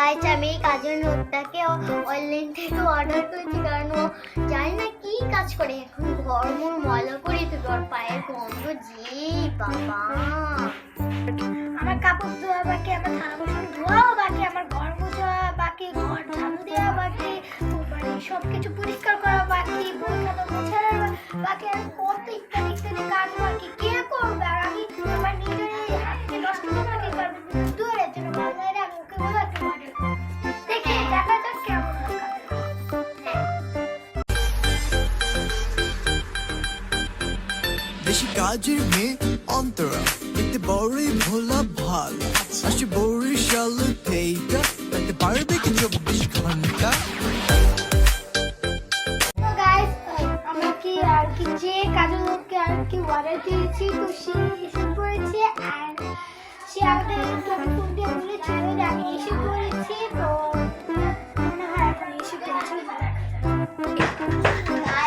Guys আমি এই কাজের নোটটাকে অনলাইন থেকে অর্ডার করেছি, কারণ ও জানি না কি কাজ করে। এখন ঘর মোর ময়লা করে দেবে, ওর পায়ের গন্ধ যে বাবা। আমার কাপড় ধোয়া বাকি, আমার থালা বাসন ধোয়াও বাকি, আমার ঘর মোছা বাকি, ঘর ঝাড়ু দেওয়া বাকি, মানে সবকিছু পরিষ্কার করা বাকি, বই খাতা মোছানো বাকি, আর কত ইত্যাদি ইত্যাদি কাজ বাকি। কে করবে? আর আমি আমার নিজের হাতকে নষ্ট করে বাকি করবো দূরের জন্য বাজারে আমি ওকে বোঝাতে পারি। দেখি দেখা যাক কেমন বেশি কাজের মেয়ে অন্তরা, এতে বড়ই ভোলা ভালো। আসে বরিশাল থেকে, তাতে পারবে কি 24 ঘন্টা। তো গাইস আমরা কি আর কি যে কাজের লোককে আর কি অর্ডার দিয়েছি, তো সে এসে পড়েছে। আর সে আমাদের ফোন দিয়ে বলেছিল যে আমি এসে পড়েছি, তো মনে হয় এখন এসে পড়েছে।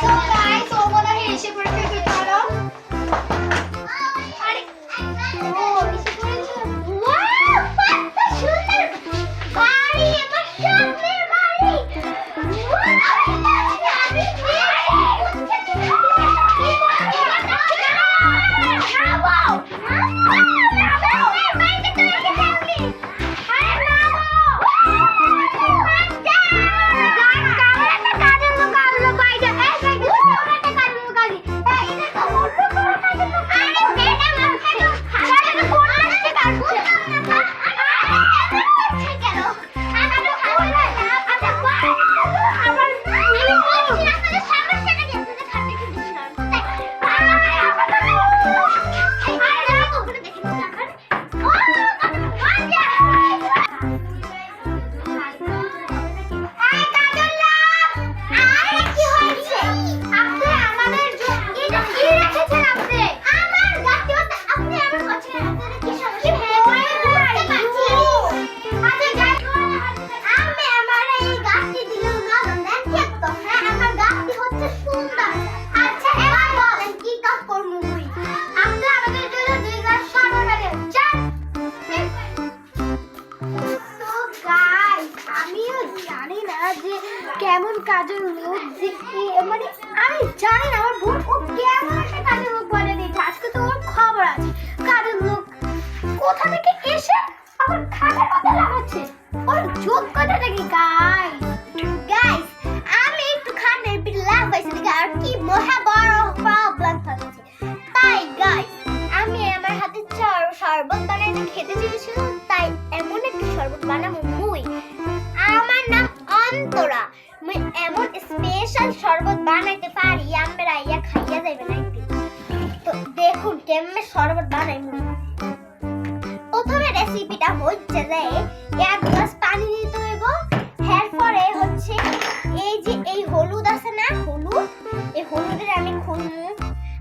তো গাইস ও মনে হয় এসে পড়েছে, তো চলো। আরে ও এসে পড়েছে। ওয়াও, কত সুন্দর বাড়ি! আমার স্বপ্নের বাড়ি। কেমন কাজের লোক যে মানে আমি জানি না আমার বোন ও কেমন একটা কাজের লোক বলে দিয়েছে। আজকে তো ওর খবর আছে। কাজের লোক কোথা থেকে এসে আবার খাটের মধ্যে লাগাচ্ছে, ওর যোগ্যতাটা কি? গাইস আমি একটু খাটের পিঠে লাগাইছি দেখে আর কি মহা বড় প্রবলেম হচ্ছে। তাই গাইস আমি আমার হাতে শরবত বানাইতে খেতে চেয়েছিলাম, তাই এমন একটা শরবত বানাবো মুই। আমার নাম অন্তরা, মুই এমন স্পেশাল শরবত বানাইতে পারি, আমরা ইয়া খাইয়া যাইবে নাকি। তো দেখুন কেমনে শরবত বানাই মুই। প্রথমে রেসিপিটা হচ্ছে যে এক গ্লাস পানি নিতে হইব। এরপরে হচ্ছে এই যে এই হলুদ আছে না, হলুদ, এই হলুদের আমি খুলমু।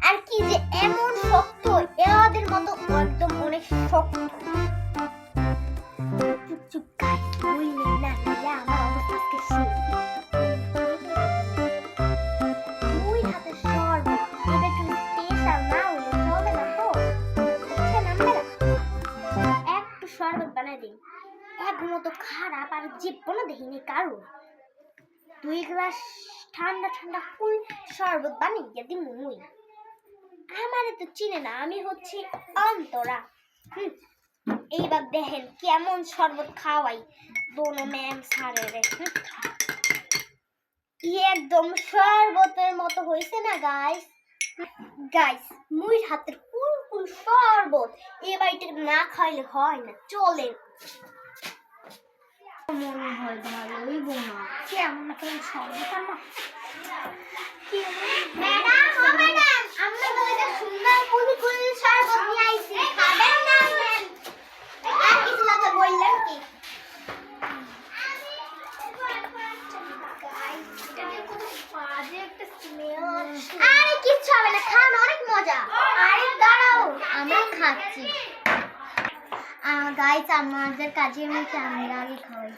আর কি যে এমন শক্ত, এদের মতো একদম অনেক শক্ত। চুপ গাইস বললেন না, তাহলে আমার অবস্থা আজকে শেষ। ওই হাতে শরবত, এটা একটু স্পেশাল না হলে চলবে না। তো বুঝছেন আপনারা, একটু শরবত বানাই দিন। এক মতো খারাপ আর জীবনও দেখিনি কারো। 2 গ্লাস ঠান্ডা ঠান্ডা ফুল শরবত বানিয়ে দিই মুই। আমারে তো চিনে না, আমি হচ্ছি অন্তরা। এইবার দেখেন কেমন শরবত খাওয়াই দোনো ম্যাম সারের। একদম শরবতের মতো হয়েছে না গাইস? গাইস মুই হাতের কুল শরবত এবার এটা না খাইলে হয় না, চলে মনে হয় ভালোই বোনা। কেমন না কেমন শরবত আমার ম্যাডাম, ও ম্যাডাম আমরা তো এটা সুন্দর কুল শরবত নিয়ে আইছি, খাবেন না? আর কিছু কথা বললেন কি? আরে কিচ্ছু হবে না, খান, অনেক মজা। আরে দাঁড়াও আমরা খাচ্ছি। গাইস আমাদের কাজের মধ্যে আমরা আগে খাওয়াই।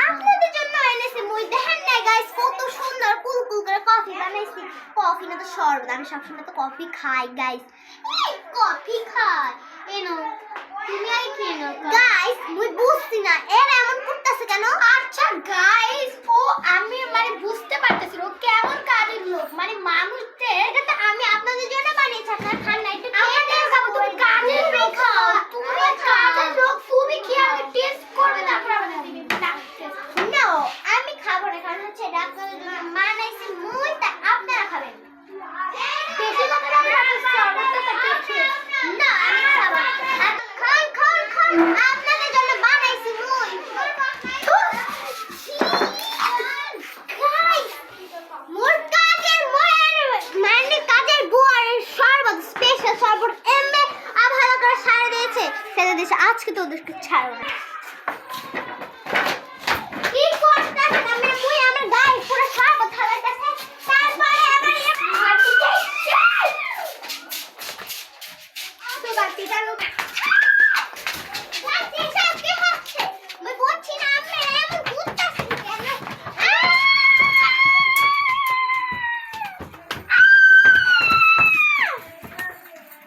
আপনাদের জন্য এনেছি মুই, দেখেন না গাইস কত সুন্দর কুলকুল করে কফি বানাইছি। কফি না তো শরবত, আমি সবসময় তো কফি খাই গাইস। এই কফি খাই এনো তুমি আই খেয়ে নাও গাইস। মুই বুঝছি না এর এমন করতেছে আছে কেন? আচ্ছা গাইস, ও আমি মানে বুঝতে পারতেছি না ও কেমন কাজের লোক, মানে মানুষদের এটা তো আমি আপনাদের জন্য বানিয়েছি, আপনারা খান না, একটু আমাদের খাবো, তুমি কাজের লোক খাও, তুমি কাজের লোক, তুমি কি আমাকে টেস্ট করবে তারপর আমাদের দিবে না? নো, আমি খাবো না, কারণ হচ্ছে এটা আপনাদের জন্য বানাইছি মুই, তাই আপনারা খাবেন। বেশি কথা বলবে না, সর্বত তাকে খেয়ে না, আমি খাবো না। খান খান খান, আপনাদের জন্য বানাইছি মুই। মোর কাজের মানে কাজের বুয়ারের শরবত, স্পেশাল শরবত এমবে ভালো করে সারা দিয়েছে, খেতে দিয়েছে, আজকে তো ওদেরকে ছাড়ো না। কি করতেছেন আপনি? মুই আমার গায়ে পুরো শরবত খাওয়াইতেছে, তারপরে আমার ফাটি যাচ্ছে। তো বাকিটা লোক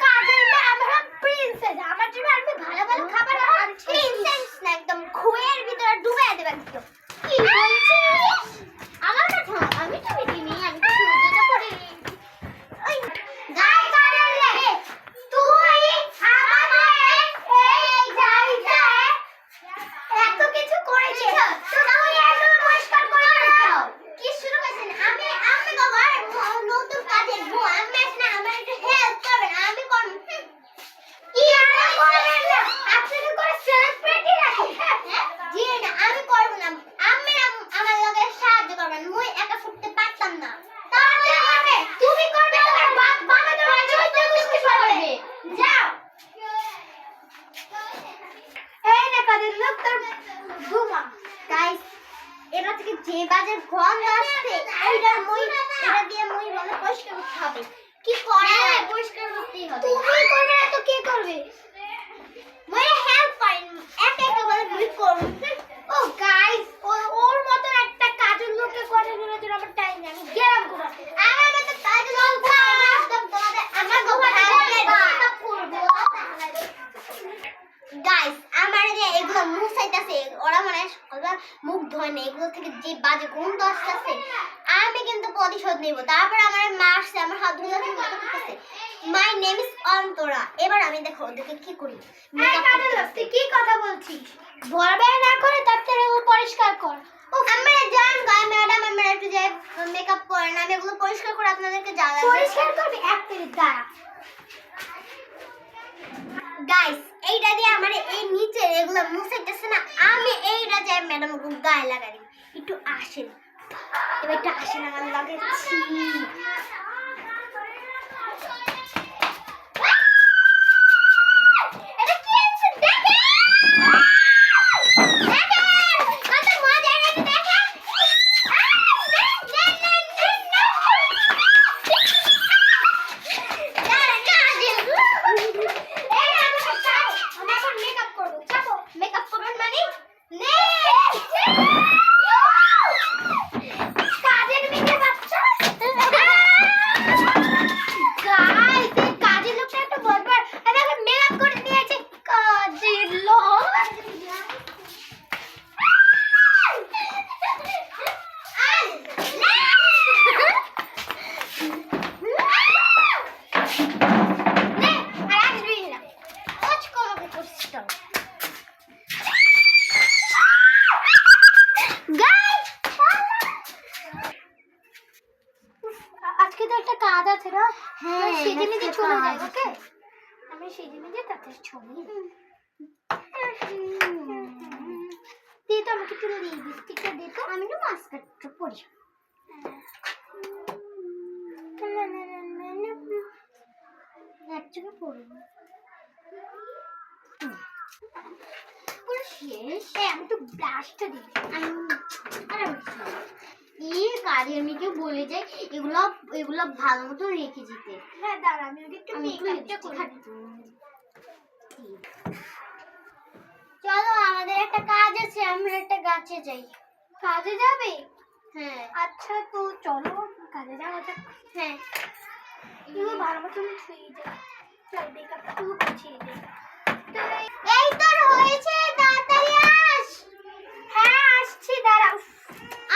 কাজের মেয়ে, আমরা প্রিন্সেস, আমার জন্য আমি ভালো ভালো খাবার আনছি। একদম খোয়ের ভিতরে ডুবাই দেবে একদম। কি বলছিস? আমার কথা আমি তো দিইনি, আমি তো সুযোগটা করে ওই গাই কাটলে তুই আমাদের এই গাইতে এত কিছু করেছিস, তুমি এগুলো পরিষ্কার করে দাও। কি শুরু করেছেন? আমি বাবার নতুন কাজে গো, আমি আসলে আমার একটু হেল্প করবেন, আমি কোন কি আর করবেন না, আপনাকে করে সেলিব্রিটি রাখি। জি না, আমি করব না, আমি আমার লগে সাহায্য করবেন, মুই একা ফুটতে পারতাম না। তাহলে হবে তুমি করবে, তোমার বাপ বাবা তোমার চৈত্য বুঝতে পারবে। যাও এই না কাজের লোক তোর ঘুমা। গাইস, এটা থেকে যে বাজে গন্ধ আসছে, এটা দিয়ে মুই রলে পরিষ্কার করতে হবে। কি করে? পরিষ্কার করতেই হবে। তুমি করবে না তো কে করবে? মুই হেল্প করেন, এক এক করে মুই করব। ও গাইস, ওর মত একটা কাজের লোককে করে দিলে তোর আমার টাইম নেই, আমি গেলাম ঘুমাতে। আমার মতো কাজ লোক ভাই একদম তোমাদের আমার ঘরে করব। গাইস, আমার যে এগুলো মুখ চাইতাছে, ওরা মানে সকালবেলা মুখ ধোয় না, এগুলো থেকে যে বাজে গন্ধ আসতেছে, আমি কিন্তু প্রতিশোধ নেব। তারপর আমার মা আসছে, আমার হাত ধুয়ে করতেছে। My name is Antara. এবার আমি দেখো ওদেরকে কি করি। এই কাজের লোক, তুই কি কথা বলছিস? বলবে না করে তার থেকে ও পরিষ্কার কর। আমরা জান গায় ম্যাডাম, আমরা একটু যে মেকআপ করেন, আমি এগুলো পরিষ্কার করে আপনাদেরকে জানাবো। পরিষ্কার করবি এক মিনিট দাঁড়া। গাইস, এইটা দিয়ে আমার এই নিচে এগুলো মুছাইতেছে না, আমি এইটা যে ম্যাডাম গায়ে লাগাই দিই। একটু আসেন, এবার একটু আসেন আমার লাগে। এটা কি আছে দেখেন, দেখেন কত মজা, এটা দেখেন। মেকআপ করবো, চাপো। মেকআপ করবেন মানে কাজের মেয়ে বাচ্চা। গাইস, এই কাজের লোকটা একটু বলবার, আর এখন মেকআপ করে নিয়েছে কাজের লোক। আজকে তো একটা কাজ আছে না? হ্যাঁ, সেজে নিজে একটা চলে যাই, কাজ ওকে? আমি সেজে নিজে তাতে ছবি দিয়ে তো আমাকে একটু লিপস্টিকটা দে তো। আমি না মাস্কারটা পরি। এক চোখে পড়বো পুরো শেষ। আমি একটু ব্লাশটা দিই। এই কাজের মেয়েকে বলে যাই এগুলো এগুলো ভালো মতো রেখে যেতে। হ্যাঁ দাঁড়া, আমি ওকে একটু আমি একটু মেকআপটা lipstick করে হাঁটবো। চলো, আমাদের একটা কাজ আছে, আমরা একটা গাছে যাই। কাজে যাবে? হ্যাঁ আচ্ছা তো চলো কাজে যাওয়া যাক। হ্যাঁ, তুমি ভালো মতন ছুঁয়ে যাও, চল মেকআপটা তুই গুছিয়ে দে। এই তোর হয়েছে, তাড়াতাড়ি আস। হ্যাঁ আসছি দাঁড়াও।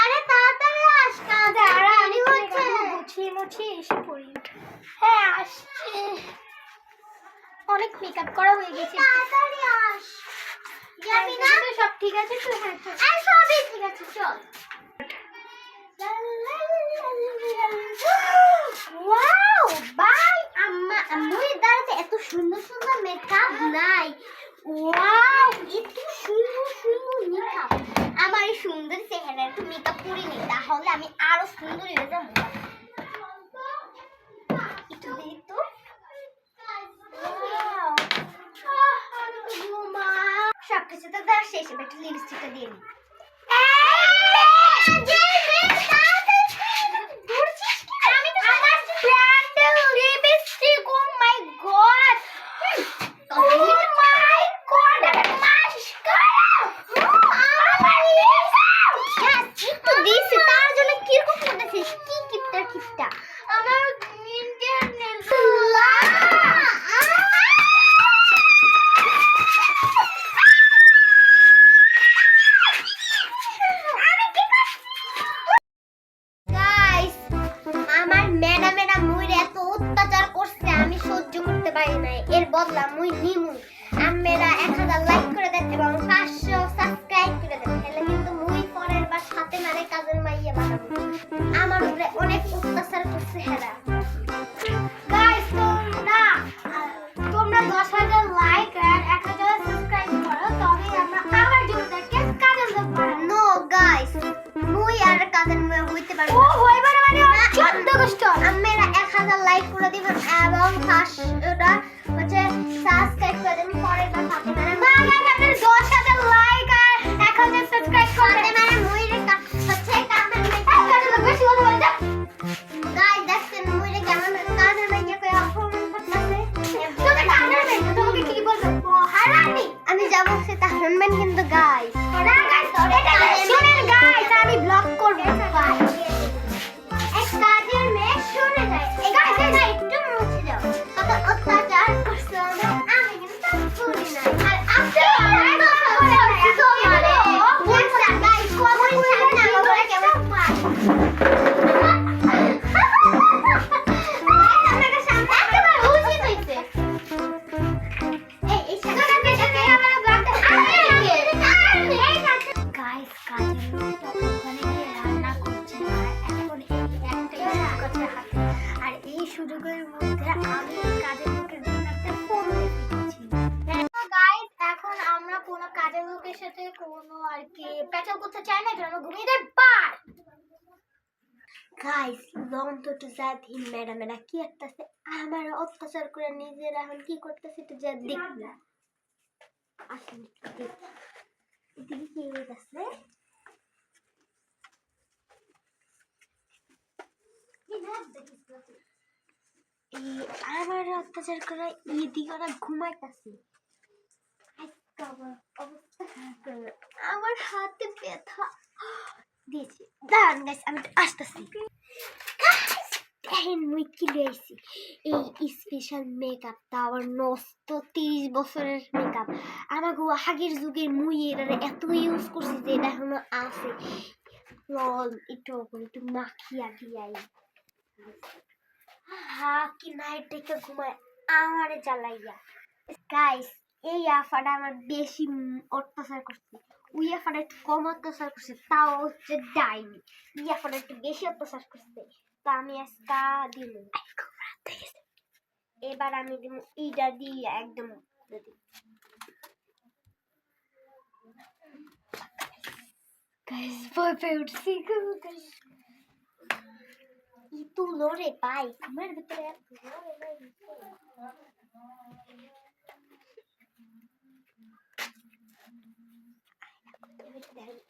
আরে তাড়াতাড়ি আস কাজ দাঁড়া দেরি হচ্ছে গুছিয়ে মুছিয়ে এসে পড়ি। হ্যাঁ আসছি, অনেক মেকআপ করা হয়ে গেছে। তাড়াতাড়ি আস যাবি না তো সব ঠিক আছে তো? হ্যাঁ চল। আর সবই ঠিক আছে চল ওয়াও বাই আম্মা আম্মুর দাঁড়াতে এত সুন্দর সুন্দর মেকআপ নাই ওয়াও এত সুন্দর সুন্দর মেকআপ আমার এই সুন্দর চেহারা একটু মেকআপ করে নি তাহলে আমি আরো সুন্দর হয়ে যাবো একটু দেখি তো সবকিছু তো দেওয়া শেষ এবার একটু লিপস্টিকটা দিয়ে নি এর বদলা মুই নিমুই আম্মেরা 1000 লাইক করে দেন এবং 500 সাবস্ক্রাইব করে দেন তাহলে কিন্তু মুই পরের বার সাথে মানে কাজের মাইয়া বানাবো আমার উপরে অনেক অত্যাচার করছে হেরা গাইস তোমরা 10,000 লাইক আর 1000 সাবস্ক্রাইব করো তবে আমরা আবার জোরদারকে কাজের লোক বানাবো। নো গাইস মুই আর কাজের মাইয়া হইতে পারবো ও না হইবার মানে 14 আগস্ট। আম্মেরা 1000 লাইক করে দিবেন এবং 500টা হচ্ছে সাবস্ক্রাইব করে দেন পরের বার সাথে মানে না গাইস আপনাদের 10,000 লাইক আর 1000 সাবস্ক্রাইব করতে সাথে মানে মুই রে হচ্ছে কাজের মাইয়া কাজের লোক বেশি কথা বলতে। গাইস দেখছেন মুই রে কেমন কাজের মাইয়া কই অপমান করতেছে তুমি কাজের মেয়ে তোমাকে কি বলবো হারানি। আমি যাবো সে তাহরনবেন কিন্তু গাইস না গাইস এটা শুনেন গাইস আমি ব্লগ করব। এক কাজের মেয়ে শুনে যায় এই গাইস একটু মুছে যাও কত অত্যাচার করছো আমি কিন্তু করি না আর আপনি আমার কথা বলে তো মানে বুঝছেন গাইস কথা বলে না আমরা কেমন পাই আপনাদের সামনে একেবারে উচিত হইছে এই সাথে আমরা ব্লগটা গাইস কাজের লোকটা ওখানে গিয়ে রান্না করছে আর এখন এই একটাই সুযোগ আছে হাতে আর এই সুযোগের মধ্যে আমি এই কাজের লোকের জন্য একটা ফোন রেখেছি। গাইস এখন আমরা কোনো কাজের লোকের সাথে কোনো আর কি প্যাচাল করতে চাই না কারণ ঘুমিয়ে দেয় পার। গাইস লন্ডন টু জাতিন ম্যাডামেরা কি করতেছে আমার অত্যাচার করে নিজেরা এখন কি করতেছে একটু যা দেখি না আসেন একটু দেখি এদিকে কি হইতাছে। আমার অত্যাচার করে এদিকে ওরা ঘুমাইতেছে অবস্থা খারাপ করে আমার হাতে ব্যথা দিয়েছে। দাঁড়ান গাইস আমি আসতেছি। দেখেন মুই কি লইছি এই স্পেশাল মেকআপ তা আবার নষ্ট 30 বছরের মেকআপ আমাকে আগের যুগের মুই এর এত ইউজ করছি যে এটা এখনো আছে লল একটু মাখিয়া দিয়াই হা কি নাইট থেকে ঘুমায় আমারে জ্বালাইয়া। গাইস এই আফাটা আমার বেশি অত্যাচার করছে ওই আফাটা একটু কম অত্যাচার করছে তাও হচ্ছে ডাইনি এই আফাটা একটু বেশি অত্যাচার করছে তা আমি আজকা দিল এবার আমি দিব এইটা দিয়ে একদম গাইস ভয় পেয়ে উঠছি ইতু লরে পাই আমার ভিতরে এত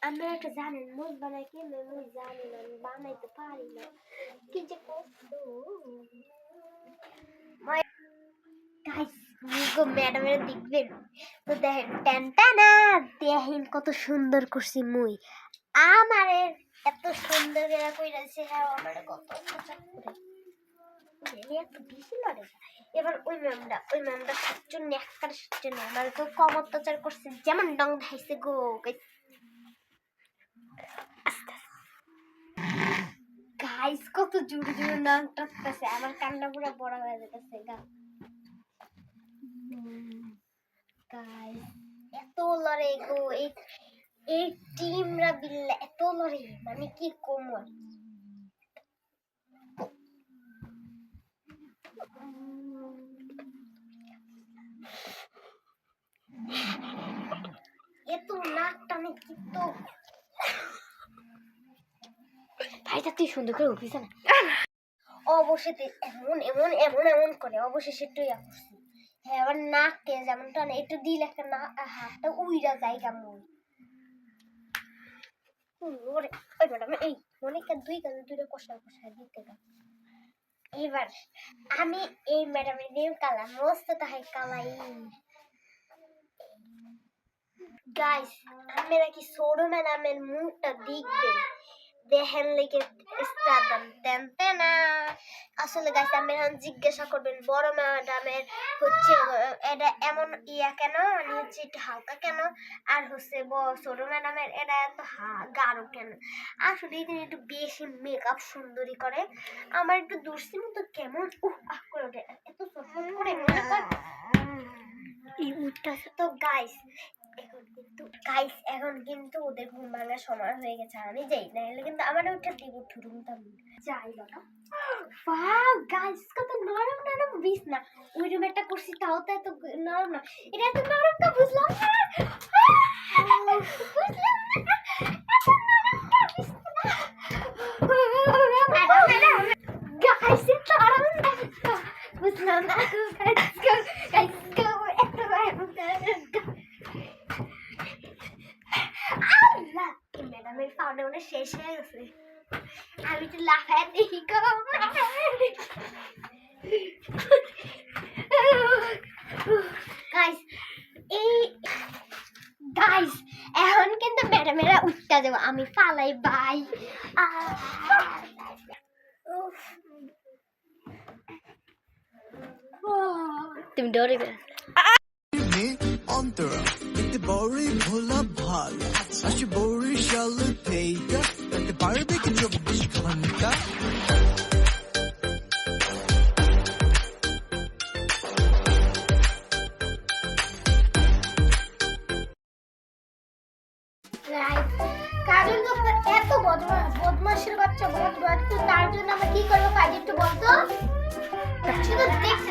আমরা একটা জানেন মুখ বানাই কি মুখ জানি না আমি বানাইতে পারি না কি যে কষ্ট। গাইস মুগো ম্যাডামের দেখবেন তো দেখেন টেনটানা দেখেন কত সুন্দর করছি মুই আমারে এত সুন্দর করে কইরাছে হ্যাঁ আমারে কত পছন্দ করে এত বেশি লড়ে এবার ওই ম্যামটা সচ্চর নেককার সচ্চর আমার তো কম অত্যাচার করছে যেমন ডং ধাইছে গো গাইস কত জোরে জোরে নাক টাকতেছে, আমার কান্না পুরো বড় হয়ে যেতেছে গা। গাইস এত লড়ে গো, এই টিমরা বিল্লা এত লড়ে, মানে কি কোমর। এত নাক টানে কি তো ভাইটা তুই সুন্দর করে উঠিস না। অবশেষে এমন এমন এমন এমন করে অবশেষে তুই আসছি। হ্যাঁ আবার নাককে যেমন টানে একটু দিলে একটা না হাতটা উইরা যায় কেমন। ওরে ওই ম্যাডাম এই মনে কা দুই কাজে দুইটা কষা কষা দিতে গা। এবার আমি এই ম্যাডামের নেম কালা মস্ত তাহাই কালাই। গাইস আপনারা কি ছোট ম্যাডামের মুখটা দেখবেন, দেখেন লেগে স্টার্ট দেন না। আসলে গাইস আপনারা জিজ্ঞাসা করবেন বড় ম্যাডামের হচ্ছে এটা এমন ইয়া কেন, মানে হচ্ছে একটু হালকা কেন, আর হচ্ছে ছোট ম্যাডামের এটা এত গাঢ় কেন। আসলে এখানে একটু বেশি মেকআপ সুন্দরী করে, আমার একটু দুশ্চিম তো কেমন করে ওঠে এত ছোট করে এই মুখটা। তো গাইস এখন কিন্তু ওদের ঘুম ভাঙার সময় হয়ে গেছে, আমি যাই না হলে কিন্তু আমার ওটা দিব ঠুরুমতাম যাই বাবা। ওয়াও গাইস কত নরম নরম বিছনা, ওই রুমে একটা করছি তাও তো এত নরম না, এটা এত নরম তো বুঝলাম না, বুঝলাম না ম্যাডামের ফাউন্ডেশন শেষ হয়ে গেছে, আমি তো লাফায় দেখি গাইস। এই গাইস এখন কিন্তু ম্যাডামেরা উঠতে দেব, আমি ফালাই বাই। তুমি ডরে গেলে অন্তরা দেখতে বড়ই ভোলা ভালো, আসি বরিশাল থেকে তাতে পারবে কি 24 ঘন্টা। কাজল তো এত বদমাশের বাচ্চা বদমাশ, তো তার জন্য আমরা কি করবো কাজ একটু বলতো। শুধু দেখছে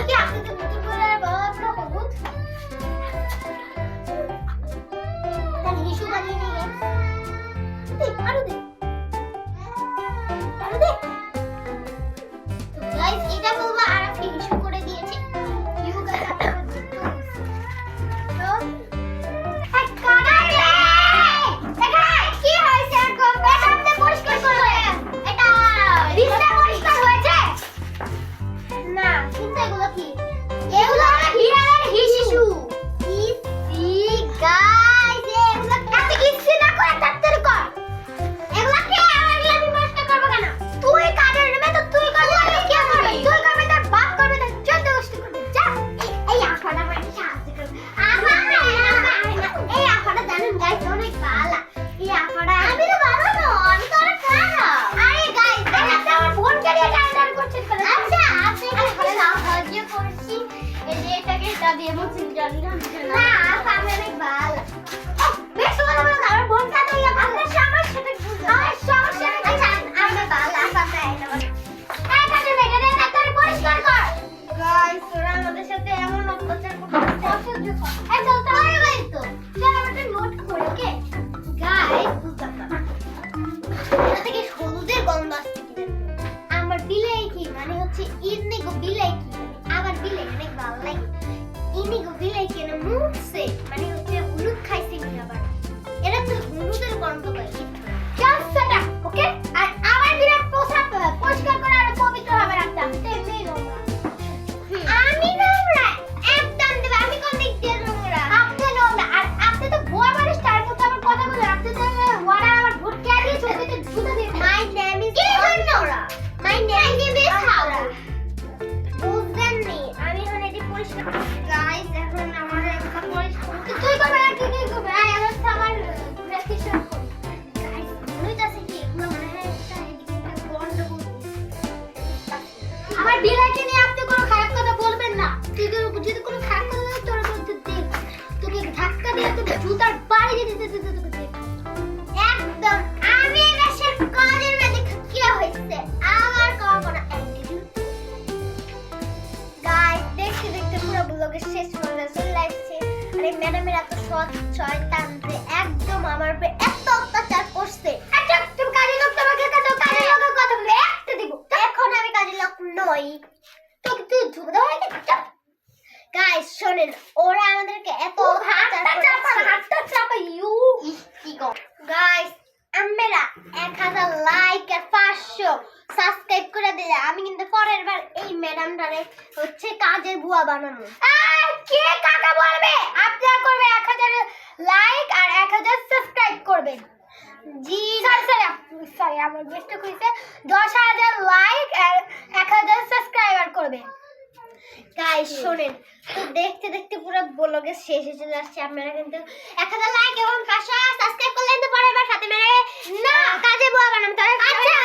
কি আপনাদের মতো করে বাবা বহুত তার হিসু বানিয়ে নিয়ে আরো দে তো গাইস এটা বলবো আর আপনি হিসু করে দিয়েছে ইউ গাইস তো এক কানালে এটা কি হইছে গো বেটাতে পরিষ্কার করবে এটা বিছনা পরিষ্কার হয়েছে না, কিন্তু এগুলো কি? এগুলো হলো হিরার হিসু। ইসি গাইস এগুলো এত ইসি না করে তাড়াতাড়ি কর। এগুলো কে আমার লাগি নষ্ট করব কেন? তুই কাজের রুমে তো তুই করবি, আমি কি করব? তুই করবি তোর বাপ করবে তো যত কষ্ট করবি। যা এই আফাটা মানে সাহায্য কর। এই আফাটা জানেন গাইস অনেক ভালো। এই আফাটা আমি তো ভালো না, আমি তো অনেক খারাপ। আরে গাইস দেখেন আমার ফোন কেড়ে টাইটার করছে। আচ্ছা আপনি কি সাহায্য করছি এই যে এটাকে এটা দিয়ে মুছিন জানি না আমি অনেক ভালো। বেশ ভালো ভালো আমার বোনটা তো ইয়া ভালো সমস্যাটা আমার সমস্যা আচ্ছা আমি ভালো আপাতত এই কাজে লেগে না তোর পরিষ্কার কর। গাইস তোরা আমাদের সাথে এমন অত্যাচার করছিস অসহ্য কর। এই চল তো হয়ে গেল তো চল আমাদের নোট করে ওকে গাইস বুঝতাম না এটা থেকে হলুদের গন্ধ আসছে কি আমার বিলাইকি মানে হচ্ছে ইন্দিগো বিলাইকি, আমার বিলাই অনেক ভালো লাগে। ইন্দিগো বিলাইকি না মুখছে মানে হচ্ছে হলুদ খাইছে কি আবার এরা তো হলুদের গন্ধ পায়। চল সেটা ওকে আর আমার বিরাট পোশাক পরিষ্কার করে আর পবিত্র ভাবে রাখতাম তেমনি নোংরা আমি নোংরা একদম দেবে আমি কোন দিক দিয়ে নোংরা আপনি নোংরা আর আপনি তো বড় বড় স্টার মতো আমার কথা বলে আপনি তো ওয়ারা আমার ভোট কে দিয়ে চোখে তো জুতা দিয়ে মাই নেম ইজ নোংরা মাই নেম ইজ হাওড়া বুঝলেন নি আমি এখন এটি পরিষ্কার গাইস এখন আমার একটা পরিষ্কার তুই আমার বিলাইকে নিয়ে আপনি কোনো খারাপ কথা বলবেন না। তুই যদি কোনো খারাপ কথা বলিস তোর বলতে দেখ, তোকে ধাক্কা দিয়ে তোকে জুতার বাড়ি দিতে দিতে তোকে দেখ। একদম আমি এই দেশের কাজের মেয়ে কি হইছে আমার কোনো অ্যাটিটিউড। গাইস দেখতে দেখতে পুরো ব্লগের শেষ পর্যন্ত চলে আসছে। আরে ম্যাডামের এত সৎ শয়তান রে, একদম আমার উপরে এত অত্যাচার করছে। আচ্ছা তুমি কাজের লোক, তোমাকে কাজের লোকের কথা বলে একটা দিব। এখন আমি কাজের লোক নই। তোকে তুই ধুবদা হয়ে গেছিস। গাইস শোনেন, ওরা আমাদেরকে এত হাতটা চাপা ইউ কি গো গাইস, আমরা 1000 লাইক আর 500 সাবস্ক্রাইব করে দিলে আমি কিন্তু পরের বার এই ম্যাডামটারে হচ্ছে কাজের বুয়া বানাবো। কে কাকা বলবে? আপনারা করবে 1000 লাইক আর 1000 সাবস্ক্রাইব করবেন। জি সরি আমার মিস্টেক হইছে। 10000 লাইক আর 1000 সাবস্ক্রাইবার করবে। গাইস শোনেন, তো দেখতে দেখতে পুরো ব্লগের শেষে চলে আসছে। আপনারা কিন্তু 1000 লাইক এবং 500 সাবস্ক্রাইব করলে কিন্তু পরের বার সাথে মেরে না কাজে বুয়া বানাবো। আচ্ছা